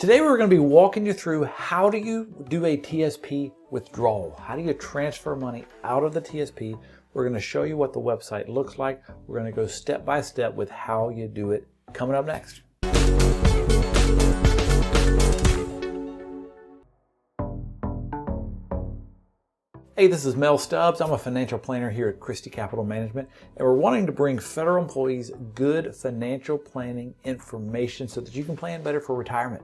Today we're going to be walking you through how do you do a TSP withdrawal. How do you transfer money out of the TSP? We're going to show you what the website looks like. We're going to go step by step with how you do it coming up next. Hey, this is Mel Stubbs. I'm a financial planner here at Christy Capital Management, and we're wanting to bring federal employees good financial planning information so that you can plan better for retirement.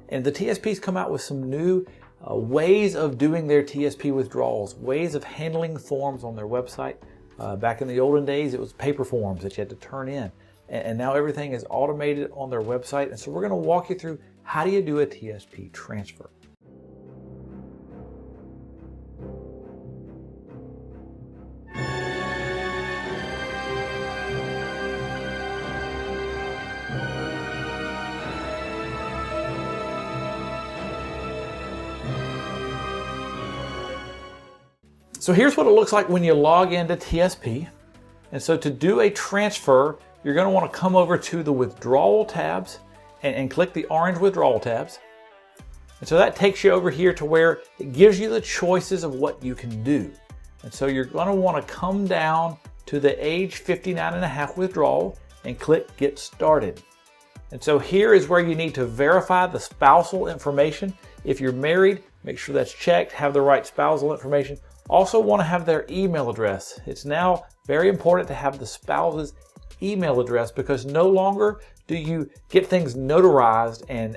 And the TSP's come out with some new ways of doing their TSP withdrawals, ways of handling forms on their website. Back in the olden days, it was paper forms that you had to turn in. And now everything is automated on their website. And so we're going to walk you through how do you do a TSP transfer. So here's what it looks like when you log into TSP. And so to do a transfer, you're going to want to come over to the withdrawal tabs and click the orange withdrawal tabs. And so that takes you over here to where it gives you the choices of what you can do. And so you're going to want to come down to the age 59 and a half withdrawal and click Get Started. And so here is where you need to verify the spousal information. If you're married, make sure that's checked, have the right spousal information. Also want to have their email address. It's now very important to have the spouse's email address because no longer do you get things notarized and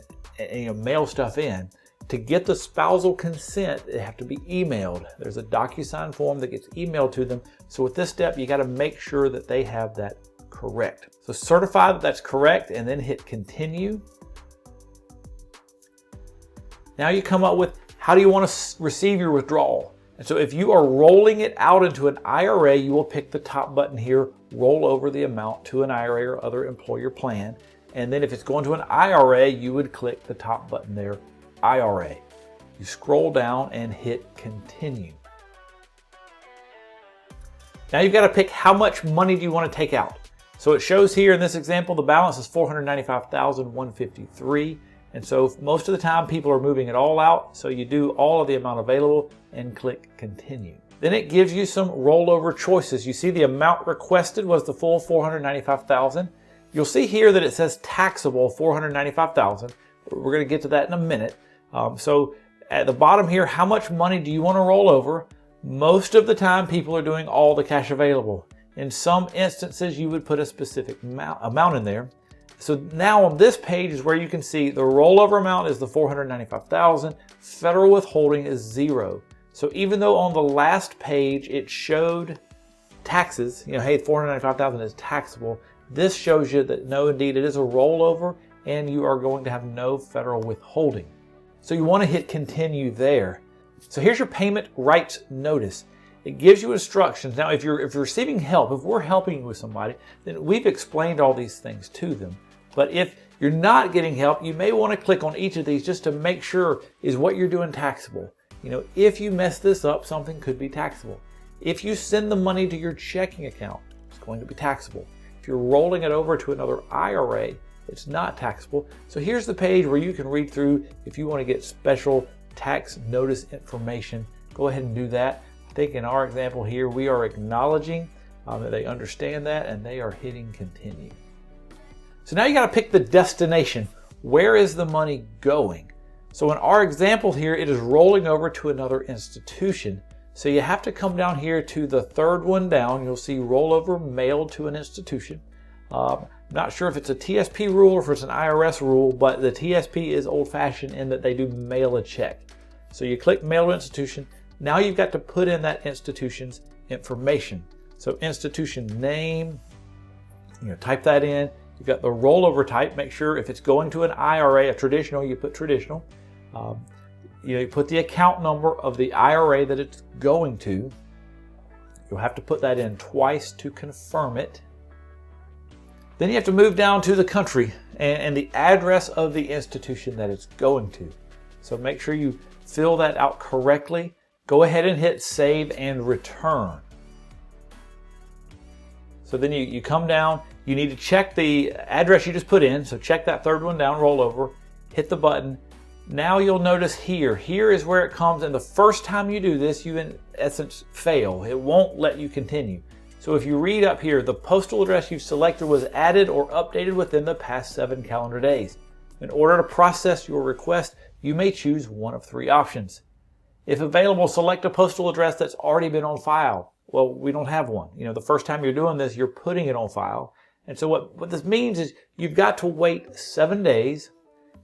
mail stuff in. To get the spousal consent, they have to be emailed. There's a DocuSign form that gets emailed to them. So with this step, you got to make sure that they have that correct. So certify that that's correct and then hit continue. Now you come up with how do you want to receive your withdrawal? And so if you are rolling it out into an IRA, you will pick the top button here, roll over the amount to an IRA or other employer plan. And then if it's going to an IRA, you would click the top button there, IRA. You scroll down and hit continue. Now you've got to pick how much money do you want to take out. So it shows here in this example, the balance is $495,153. And so most of the time people are moving it all out. So you do all of the amount available and click continue. Then it gives you some rollover choices. You see the amount requested was the full $495,000. You'll see here that it says taxable $495,000. We're going to get to that in a minute. So at the bottom here, how much money do you want to roll over? Most of the time people are doing all the cash available. In some instances you would put a specific amount in there. So now on this page is where you can see the rollover amount is the $495,000. Federal withholding is 0. So even though on the last page it showed taxes, hey, $495,000 is taxable, this shows you that no, indeed, it is a rollover and you are going to have no federal withholding. So you want to hit continue there. So here's your payment rights notice. It gives you instructions. Now, if you're receiving help, if we're helping you with somebody, then we've explained all these things to them. But if you're not getting help, you may want to click on each of these just to make sure is what you're doing taxable. If you mess this up, something could be taxable. If you send the money to your checking account, it's going to be taxable. If you're rolling it over to another IRA, it's not taxable. So here's the page where you can read through if you want to get special tax notice information. Go ahead and do that. I think in our example here, we are acknowledging that they understand that and they are hitting continue. So now you got to pick the destination. Where is the money going? So in our example here, it is rolling over to another institution. So you have to come down here to the third one down. You'll see rollover mailed to an institution. Not sure if it's a TSP rule or if it's an IRS rule, but the TSP is old-fashioned in that they do mail a check. So you click mail to institution. Now you've got to put in that institution's information. So institution name, type that in. You've got the rollover type. Make sure if it's going to an IRA, a traditional, you put traditional. You put the account number of the IRA that it's going to. You'll have to put that in twice to confirm it. Then you have to move down to the country and the address of the institution that it's going to. So make sure you fill that out correctly. Go ahead and hit save and return. So then you come down, you need to check the address you just put in. So check that third one down, roll over, hit the button, Now you'll notice here is where it comes, and the first time you do this, you in essence fail. It won't let you continue. So if you read up here, the postal address you've selected was added or updated within the past 7 calendar days. In order to process your request, you may choose one of 3 options. If available, select a postal address that's already been on file. Well, we don't have one. The first time you're doing this, you're putting it on file. And so what this means is you've got to wait 7 days,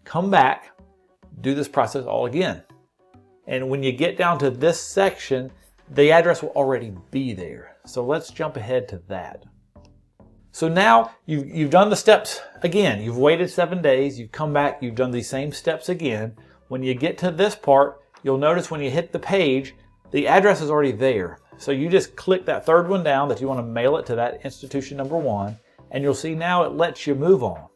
come back, do this process all again. And when you get down to this section, the address will already be there. So let's jump ahead to that. So now you've done the steps again. You've waited 7 days, you've come back, you've done these same steps again. When you get to this part, you'll notice when you hit the page, the address is already there. So you just click that third one down that you want to mail it to that institution number 1, and you'll see now it lets you move on.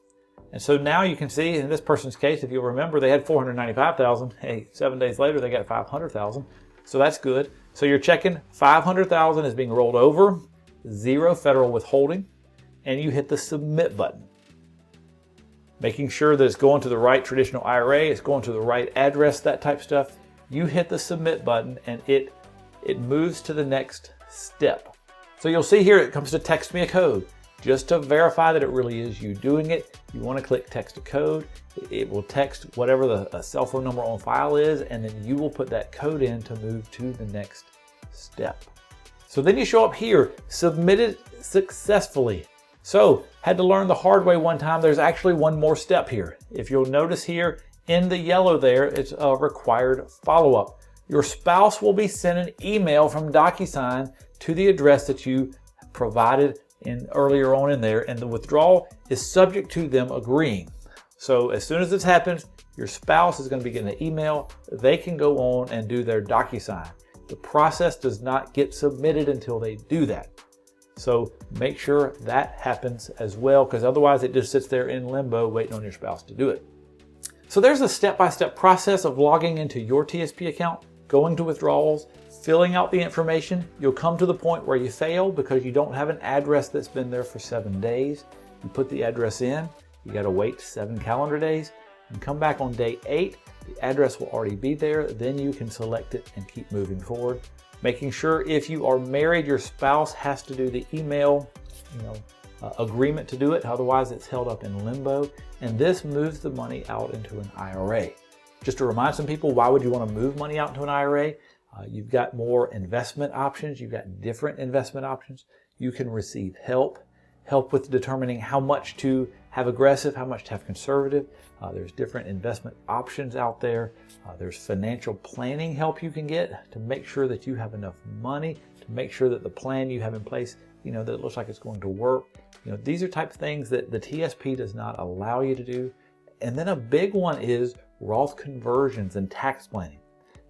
And so now you can see in this person's case, if you'll remember, they had $495,000. Hey, 7 days later, they got $500,000. So that's good. So you're checking $500,000 is being rolled over, 0 federal withholding, and you hit the submit button. Making sure that it's going to the right traditional IRA, it's going to the right address, that type of stuff. You hit the submit button and it moves to the next step. So you'll see here it comes to text me a code. Just to verify that it really is you doing it, you want to click text a code. It will text whatever the cell phone number on file is, and then you will put that code in to move to the next step. So then you show up here, submitted successfully. So had to learn the hard way one time. There's actually one more step here. If you'll notice here in the yellow there, it's a required follow-up. Your spouse will be sent an email from DocuSign to the address that you provided earlier on in there, and the withdrawal is subject to them agreeing. So as soon as this happens, your spouse is going to be getting an email. They can go on and do their DocuSign. The process does not get submitted until they do that. So make sure that happens as well, because otherwise it just sits there in limbo waiting on your spouse to do it. So there's a step-by-step process of logging into your TSP account, going to withdrawals, filling out the information. You'll come to the point where you fail because you don't have an address that's been there for 7 days. You put the address in, you got to wait 7 calendar days, and come back on day 8. The address will already be there. Then you can select it and keep moving forward. Making sure if you are married, your spouse has to do the email agreement to do it. Otherwise, it's held up in limbo. And this moves the money out into an IRA. Just to remind some people, why would you want to move money out into an IRA? You've got more investment options. You've got different investment options. You can receive help with determining how much to have aggressive, how much to have conservative. There's different investment options out there. There's financial planning help you can get to make sure that you have enough money, to make sure that the plan you have in place, that it looks like it's going to work. These are type of things that the TSP does not allow you to do. And then a big one is Roth conversions and tax planning.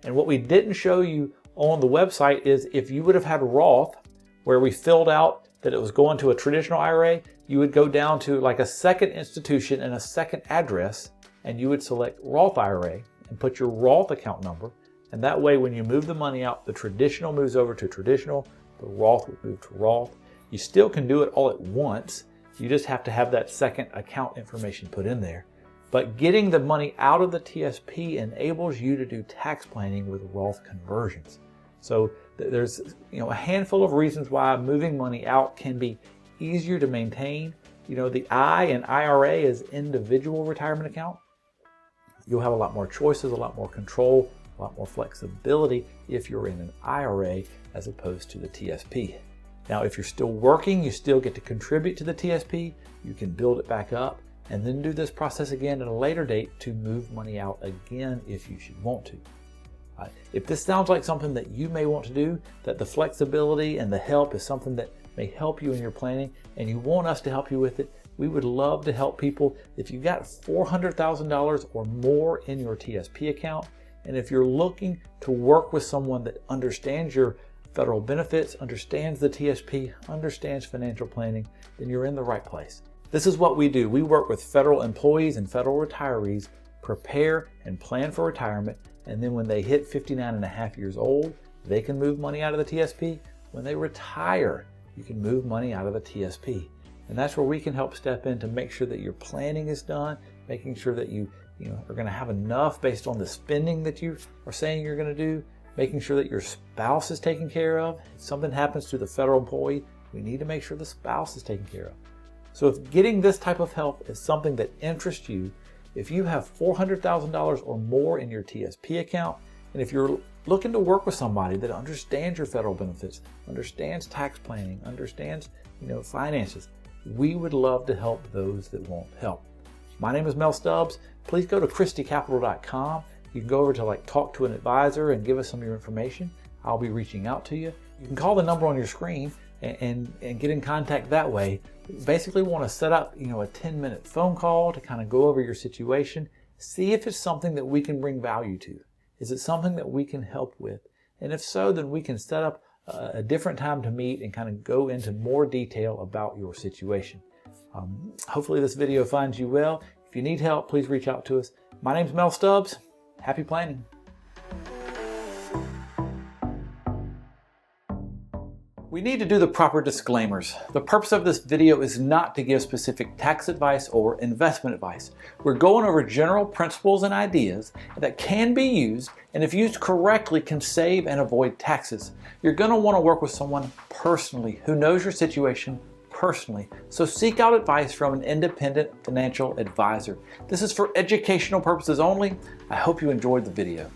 And what we didn't show you on the website is if you would have had Roth, where we filled out that it was going to a traditional IRA, you would go down to like a second institution and a second address, and you would select Roth IRA and put your Roth account number. And that way, when you move the money out, the traditional moves over to traditional, the Roth would move to Roth. You still can do it all at once. You just have to have that second account information put in there. But getting the money out of the TSP enables you to do tax planning with Roth conversions. So there's a handful of reasons why moving money out can be easier to maintain. The I in IRA is individual retirement account. You'll have a lot more choices, a lot more control, a lot more flexibility if you're in an IRA as opposed to the TSP. Now, if you're still working, you still get to contribute to the TSP. You can build it back up and then do this process again at a later date to move money out again if you should want to. If this sounds like something that you may want to do, that the flexibility and the help is something that may help you in your planning, and you want us to help you with it, we would love to help people. If you've got $400,000 or more in your TSP account, and if you're looking to work with someone that understands your federal benefits, understands the TSP, understands financial planning, then you're in the right place. This is what we do. We work with federal employees and federal retirees, prepare and plan for retirement, and then when they hit 59 and a half years old, they can move money out of the TSP. When they retire, you can move money out of the TSP. And that's where we can help step in to make sure that your planning is done, making sure that you are going to have enough based on the spending that you are saying you're going to do, making sure that your spouse is taken care of. If something happens to the federal employee, we need to make sure the spouse is taken care of. So if getting this type of help is something that interests you, if you have $400,000 or more in your TSP account, and if you're looking to work with somebody that understands your federal benefits, understands tax planning, understands finances, we would love to help those that want help. My name is Mel Stubbs. Please go to ChristyCapital.com. You can go over to talk to an advisor and give us some of your information. I'll be reaching out to you. You can call the number on your screen and get in contact that way. Basically want to set up a 10-minute phone call to kind of go over your situation, see if it's something that we can bring value to. Is it something that we can help with? And if so, then we can set up a different time to meet and kind of go into more detail about your situation. Hopefully this video finds you well. If you need help, please reach out to us. My name's Mel Stubbs. Happy planning. We need to do the proper disclaimers. The purpose of this video is not to give specific tax advice or investment advice. We're going over general principles and ideas that can be used, and if used correctly can save and avoid taxes. You're going to want to work with someone personally who knows your situation personally. So seek out advice from an independent financial advisor. This is for educational purposes only. I hope you enjoyed the video.